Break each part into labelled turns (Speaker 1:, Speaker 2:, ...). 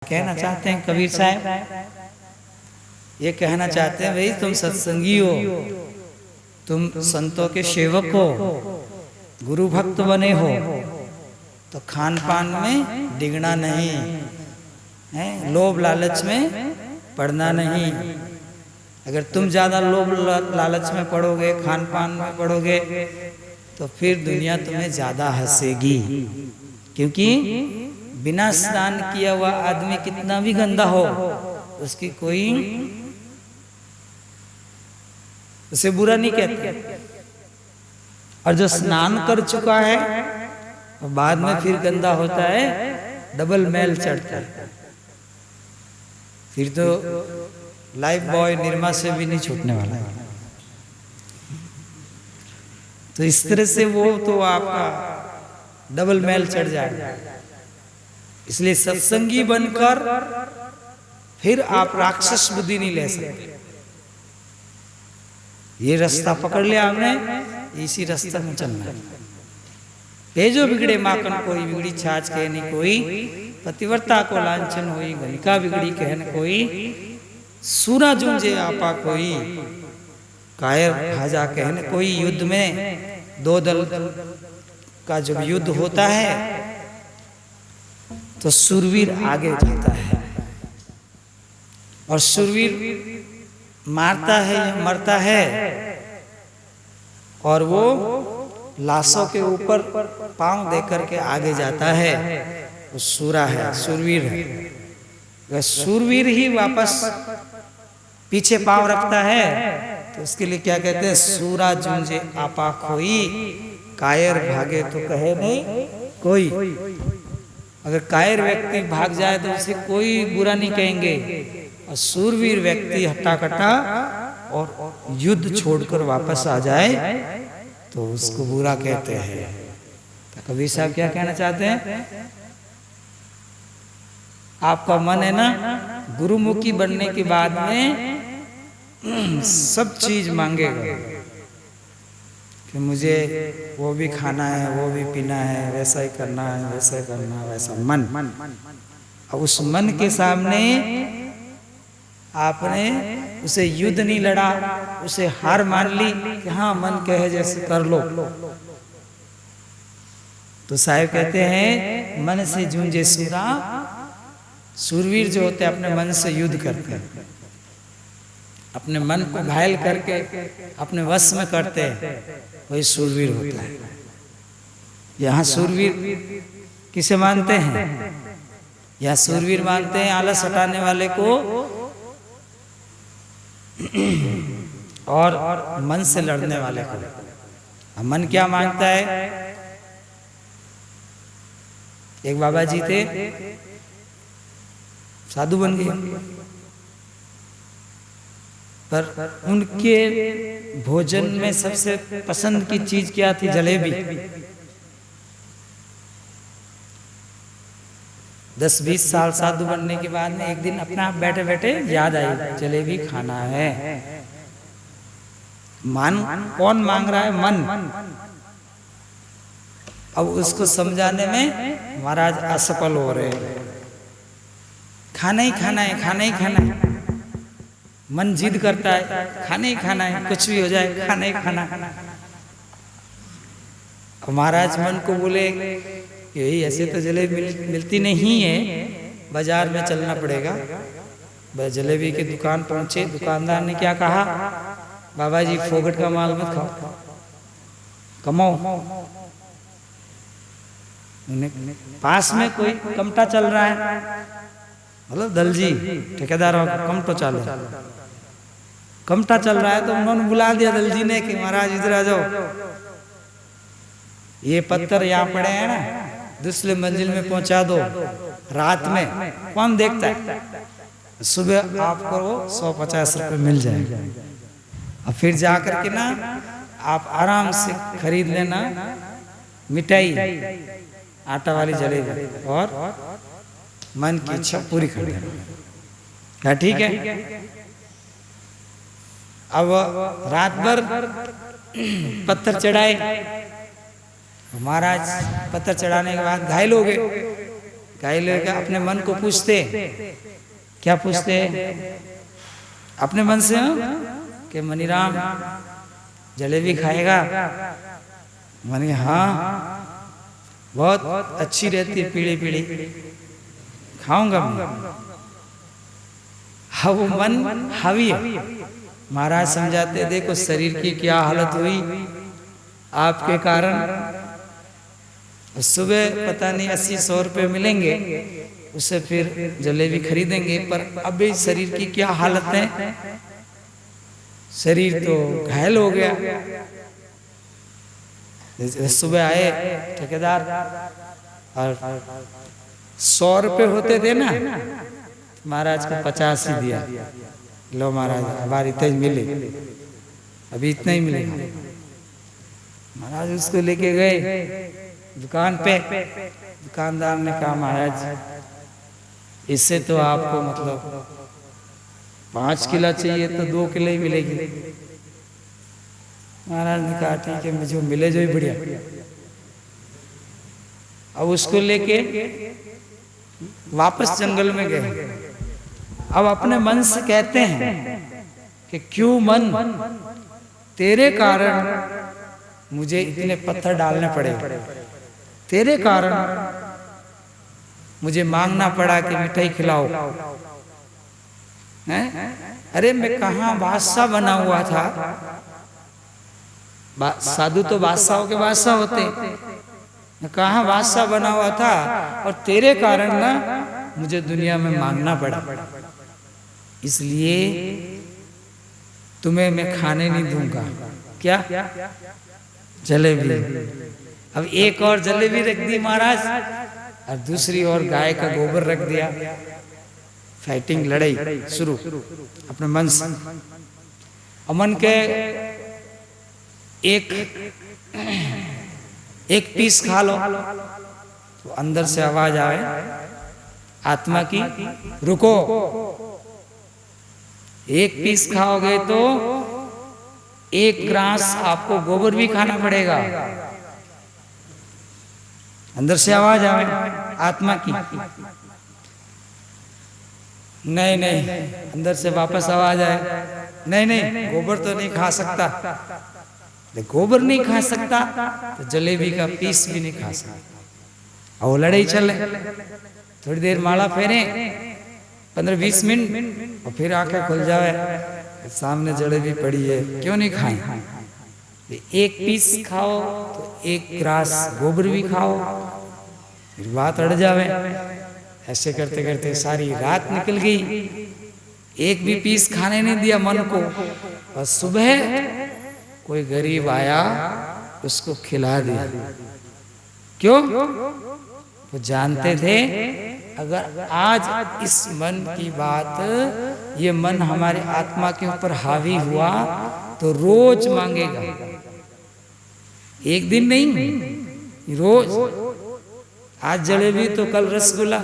Speaker 1: कहना चाहते हैं कबीर साहब? ये कहना चाहते हैं भाई तुम सत्संगी हो, तुम संतों के सेवक हो, गुरु भक्त बने हो, तो खान पान में डिगना नहीं है, लोभ लालच में पड़ना नहीं। अगर तुम ज्यादा लोभ लालच में पड़ोगे, खान पान में पड़ोगे, तो फिर दुनिया तुम्हें ज्यादा हंसेगी। क्योंकि बिना स्नान किया हुआ आदमी कितना भी गंदा हो, उसकी कोई उसे बुरा नहीं कहते। और जो स्नान कर चुका है और बाद में फिर गंदा होता है, डबल मैल चढ़ता है, फिर तो लाइफ बॉय निरमा से भी नहीं छूटने वाला है। तो इस तरह से वो तो आपका डबल मैल चढ़ जाएगा। इसलिए सत्संगी बनकर फिर आप राक्षस बुद्धि नहीं ले सकते। ये रास्ता पकड़ लिया आपने, इसी रास्ते में चलना है। पेजो बिगड़े माखन कोई, बिगड़ी छाछ कहनी कोई, पतिव्रता को लांछन होई, गलिका बिगड़ी कहन कोई, सूरा जूझे आपा कोई, कायर भाजा कहन कोई। युद्ध में दो दल का जब युद्ध होता है तो शूरवीर आगे जाता है, और शूरवीर मारता है या मरता है, और वो लाशों के ऊपर पांव देकर के आगे जाता है, वो सूरा है, शूरवीर है। वह शूरवीर ही वापस पीछे पांव रखता है, तो उसके लिए क्या कहते हैं? सूरा जूझे आपा खोई, कायर भागे तो कहे नहीं कोई। अगर कायर व्यक्ति भाग जाए तो उसे कोई बुरा नहीं कहेंगे, और शूरवीर व्यक्ति हट्टा कट्टा और युद्ध छोड़कर वापस आ जाए तो उसको बुरा कहते हैं। तो कबीर साहब क्या कहना चाहते हैं? आपका मन है ना गुरुमुखी बनने के बाद में सब चीज मांगेगा कि मुझे वो भी खाना है, वो भी पीना है, वैसा ही करना है, वैसा ही करना है, वैसा मन। अब उस मन के सामने आपने उसे युद्ध नहीं लड़ा, उसे हार मान ली कि हाँ मन कहे जैसे कर लो, तो साहिब कहते हैं मन से जूझे सूरा। सूरवीर जो होते हैं अपने मन से युद्ध करते हैं, अपने मन को घायल करके अपने वश में करते हैं, वही सूरवीर होता है। यहाँ सूरवीर किसे मानते हैं? यहाँ सूरवीर मानते हैं आलस हटाने वाले को और मन से लड़ने वाले को। मन क्या मांगता है? एक बाबा जी थे, साधु बन गए, पर उनके भोजन में सबसे पसंद की चीज क्या थी? जलेबी। 10-20 साल साधु बनने के बाद में एक दिन अपना बैठे बैठे याद आई जलेबी खाना है। मन कौन मांग रहा है? मन। अब उसको समझाने में महाराज असफल हो रहे हैं। खाना ही खाना है, खाना ही खाना है। मन जिद करता है खाना ही खाना है, कुछ भी हो जाए खाना ही खाना। महाराज मन को बोले यही ऐसे तो जलेबी मिलती नहीं है, बाजार में चलना पड़ेगा। जलेबी की दुकान पहुंचे, दुकानदार ने क्या कहा? बाबा जी फोगट का माल मत खाओ, कमाओ। पास में कोई कमटा चल रहा है, मतलब दलजी ठेकेदार कमटो चालू, कमटा चल रहा है, तो उन्होंने बुला दिया दलजी ने कि महाराज इधर आ जाओ, ये पत्थर यहाँ पड़े हैं ना, दूसरे मंजिल में पहुंचा दो। रात में कौन देखता है? सुबह आपको 150 रुपये मिल जाएगा, और फिर जाकर के ना आप आराम से खरीद लेना मिठाई, आटा वाली जलेबी, और मन की इच्छा पूरी कर देना। क्या ठीक है? अब रात भर पत्थर चढ़ाए, महाराज पत्थर चढ़ाने के बाद घायल हो गए। कई लोग अपने मन को पूछते, क्या पूछते अपने मन से कि मनीराम जलेबी खाएगा? मनी हाँ, बहुत अच्छी रहती है, पीली पीली, खाऊंगा मैं। हाँ, वो मन हावी है। महाराज समझाते, देखो शरीर की क्या हालत हुई आपके कारण। सुबह पता नहीं 80-100 रुपये मिलेंगे, उससे फिर जलेबी खरीदेंगे, पर अभी शरीर की क्या हालत है, शरीर तो घायल हो गया। सुबह आए ठेकेदार और 100 रुपये होते थे ना, महाराज को 50 ही दिया। लो महाराज, हमारी इतना ही मिले, अभी इतना ही मिलेगा। महाराज उसको लेके गए दुकान पे। दुकानदार ने कहा, महाराज इससे तो आपको मतलब 5 किलो चाहिए तो 2 किलो ही मिलेगी। महाराज ने कहा, ठीक है, मुझे मिले जो ही बढ़िया। अब उसको लेके वापस जंगल में गए। अब अपने मन से कहते हैं कि क्यों मन, तेरे कारण मुझे इतने पत्थर डालने पड़े, तेरे कारण मुझे मांगना पड़ा कि मिठाई खिलाओ। हैं? अरे मैं कहाँ बादशाह बना हुआ था, साधु तो बादशाहों के बादशाह होते, मैं कहाँ बादशाह बना हुआ था, और तेरे कारण ना मुझे दुनिया में मांगना पड़ा, इसलिए तुम्हें मैं खाने नहीं दूंगा। क्या? जलेबी। अब एक और जलेबी रख दी महाराज, और दूसरी ओर गाय का गोबर रख दिया। फाइटिंग, लड़ाई शुरू अपने मन से। अमन के एक पीस खा लो तो अंदर से आवाज आए आत्मा की, रुको, एक पीस खाओगे तो 1 ग्रास आपको गोबर भी खाना पड़ेगा। अंदर से आवाज आवे आत्मा की, नहीं नहीं, अंदर से वापस आवाज आए, नहीं नहीं, गोबर तो नहीं खा सकता। गोबर नहीं खा सकता तो जलेबी का पीस भी नहीं खा सकता। और लड़ाई चले, थोड़ी देर माला फेरे, 15-20 मिनट, और फिर आंखें खुल जावे, सामने जलेबी पड़ी है, क्यों नहीं खाए? एक पीस खाओ तो 1 ग्रास गोबर भी खाओ, फिर बात अड़ जावे। ऐसे करते करते सारी रात निकल गई, एक भी पीस खाने नहीं दिया मन को। और सुबह कोई गरीब आया, उसको खिला दिया। क्यों? वो जानते थे अगर आज इस मन की बात, ये मन हमारे आत्मा के ऊपर हावी हुआ तो रोज मांगेगा, एक दिन नहीं, रोज। आज जलेबी तो कल रसगुल्ला,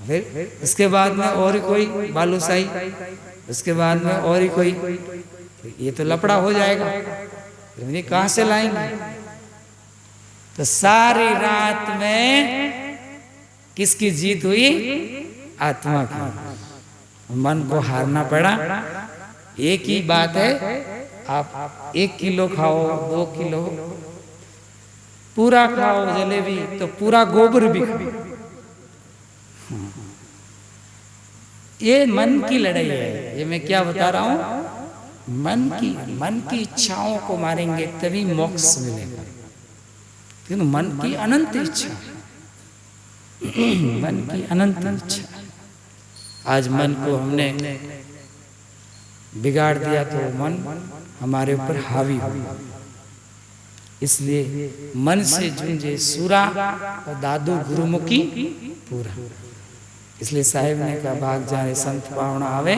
Speaker 1: फिर उसके बाद में और कोई बालूशाही, उसके बाद में और ही कोई, ये तो लपड़ा हो जाएगा, फिर कहाँ से लाएंगे? तो सारी रात में किसकी जीत हुई? आत्मा की। मन को हारना पड़ा। एक ही बात है, आप 1 किलो खाओ, 2 किलो पूरा खाओ जलेबी, तो पूरा गोबर भी खाओ। ये मन की लड़ाई है। ये मैं क्या बता रहा हूं, मन की इच्छाओं को मारेंगे तभी मोक्ष मिलेगा। क्यों? मन की अनंत इच्छा, मन की अनंत इच्छा। आज मन को हमने बिगाड़ दिया तो मन हमारे ऊपर हावी हुआ। इसलिए मन से झुंझे सूरा और दादू गुरुमुखी पूरा। इसलिए साहेब ने कहा, भाग जाने संत पावना आवे,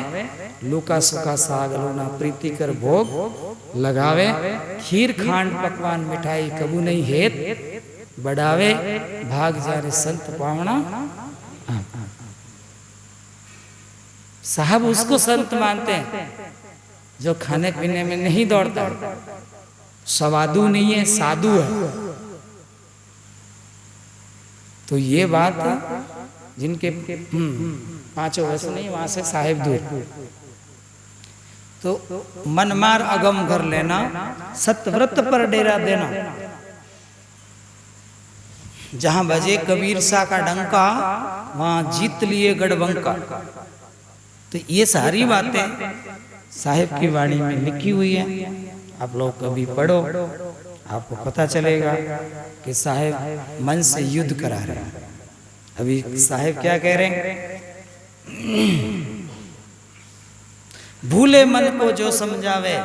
Speaker 1: लूका सुखा साग लोना प्रीति कर भोग लगावे, खीर खांड पकवान मिठाई कबू नहीं हेत बढ़ावे, भाग जाने संत पावना। साहब उसको संत मानते हैं जो खाने पीने में नहीं दौड़ता, सवादु नहीं है, साधु है। तो ये बात जिनके पांचों वैसे नहीं, वहां से साहेब दूर, तो मनमार अगम घर लेना, सतव्रत पर डेरा देना, जहां बजे कबीर सा का डंका वहां जीत लिए गढ़बंका। तो ये सारी बातें साहिब की वाणी में लिखी हुई है। आप लोग कभी पढ़ो, आपको पता चलेगा कि साहिब मन से युद्ध करा रहे हैं। अभी साहिब क्या कह रहे हैं? भूले मन को जो समझावे,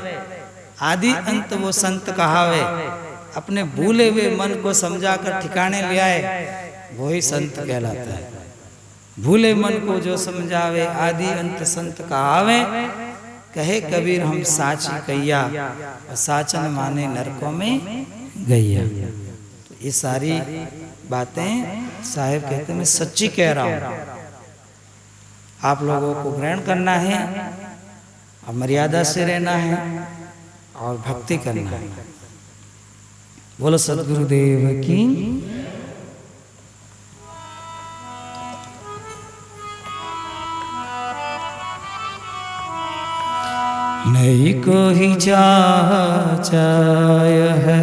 Speaker 1: आदि अंत वो संत कहावे। अपने भूले हुए मन को समझाकर ठिकाने ले आए, वही संत कहलाता है। भूले मन को जो समझावे, आदि अंत संत कहावे। कहे कबीर हम साची कैया, और साचन माने नरकों में गैया। तो ये सारी बातें साहिब कहते हैं मैं सच्ची कह रहा हूं, आप लोगों को ग्रहण करना है और मर्यादा से रहना है और भक्ति करना है। बोलो सद्गुरुदेव की। नहीं को ही चाह है